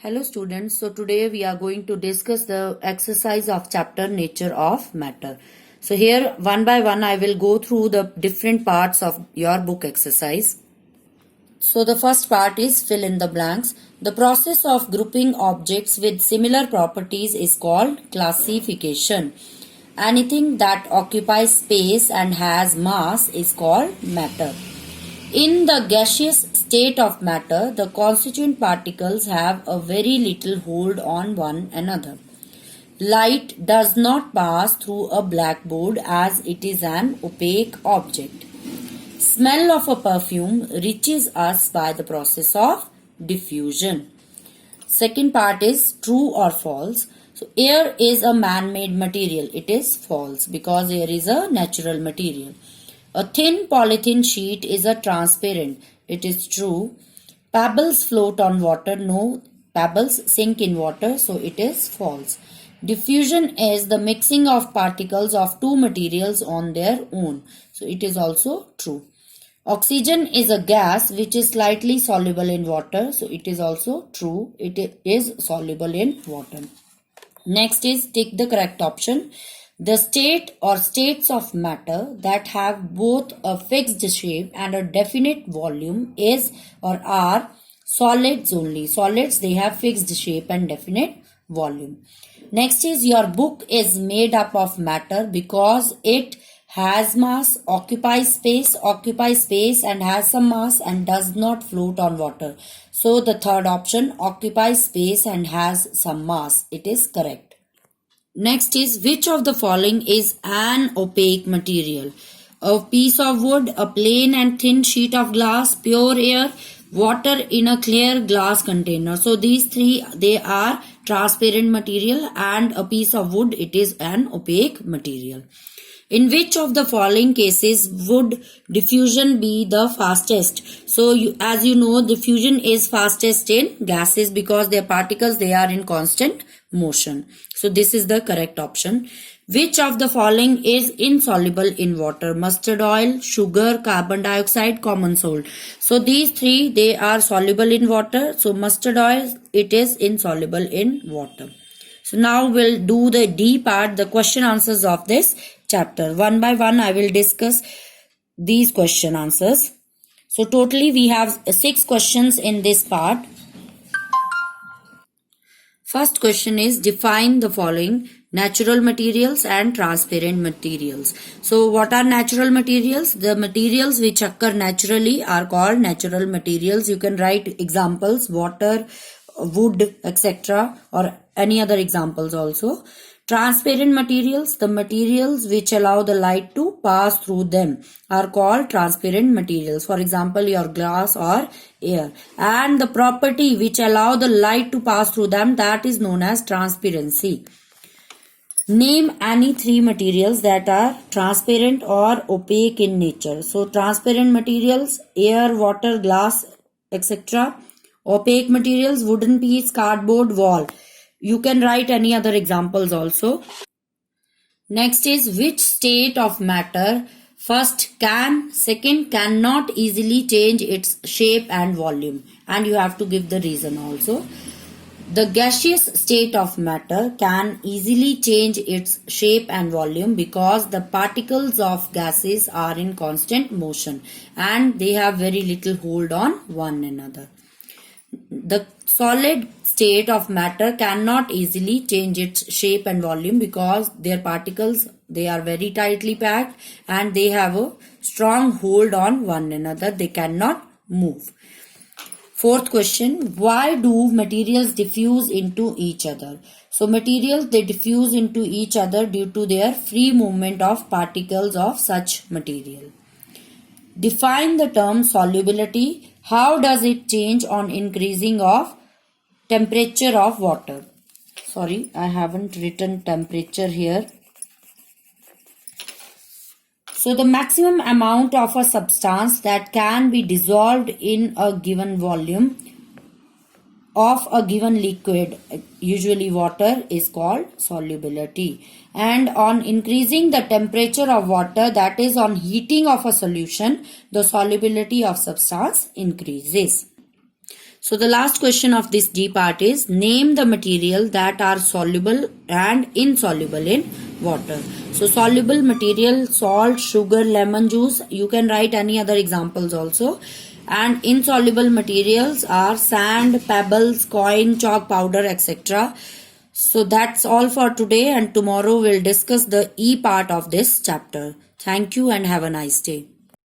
Hello students, so today we are going to discuss the exercise of chapter Nature of Matter. So here one by one I will go through the different parts of your book exercise. So the first part is fill in the blanks. The process of grouping objects with similar properties is called classification. Anything that occupies space and has mass is called matter. In the gaseous state of matter, the constituent particles have a very little hold on one another. Light does not pass through a blackboard as it is an opaque object. Smell of a perfume reaches us by the process of diffusion. Second part is true or false. So air is a man-made material. It is false because air is a natural material. A thin polythene sheet is a transparent. It is true. Pebbles float on water. No, pebbles sink in water, so it is false. Diffusion is the mixing of particles of two materials on their own. So it is also true. Oxygen is a gas which is slightly soluble in water. So it is also true. It is soluble in water. Next is tick the correct option. The state or states of matter that have both a fixed shape and a definite volume is or are solids only. Solids, they have fixed shape and definite volume. Next is your book is made up of matter because it has mass, occupies space and has some mass and does not float on water. So the third option, occupies space and has some mass. It is correct. Next is which of the following is an opaque material? A piece of wood, a plain and thin sheet of glass, pure air, water in a clear glass container. So these three, they are transparent material, and a piece of wood, it is an opaque material. In which of the following cases would diffusion be the fastest? So as you know, diffusion is fastest in gases because their particles, they are in constant motion. So this is the correct option. Which of the following is insoluble in water? Mustard oil, sugar, carbon dioxide, common salt. So these three, they are soluble in water. So mustard oil, it is insoluble in water. So now we'll do the D part, the question answers of this chapter. One by one I will discuss these question answers. So totally we have 6 questions in this part. First question is define the following natural materials and transparent materials. So what are natural materials? The materials which occur naturally are called natural materials. You can write examples, water, wood, etc. or any other examples also. Transparent materials, the materials which allow the light to pass through them are called transparent materials. For example, your glass or air. And the property which allow the light to pass through them, that is known as transparency. Name any 3 materials that are transparent or opaque in nature. So transparent materials, air, water, glass, etc. Opaque materials, wooden piece, cardboard, wall. You can write any other examples also. Next is which state of matter first can, second cannot easily change its shape and volume, and you have to give the reason also. The gaseous state of matter can easily change its shape and volume because the particles of gases are in constant motion and they have very little hold on one another. The solid state of matter cannot easily change its shape and volume because their particles, they are very tightly packed and they have a strong hold on one another. They cannot move. Fourth question, why do materials diffuse into each other? So materials, they diffuse into each other due to their free movement of particles of such material. Define the term solubility. How does it change on increasing of temperature of water? Sorry, I haven't written temperature here. So the maximum amount of a substance that can be dissolved in a given volume of a given liquid, usually water, is called solubility. And on increasing the temperature of water, that is on heating of a solution, the solubility of substance increases. So the last question of this D part is name the material that are soluble and insoluble in water. So soluble material, salt, sugar, lemon juice. You can write any other examples also. And insoluble materials are sand, pebbles, coin, chalk powder, etc. So that's all for today, and tomorrow we'll discuss the E part of this chapter. Thank you and have a nice day.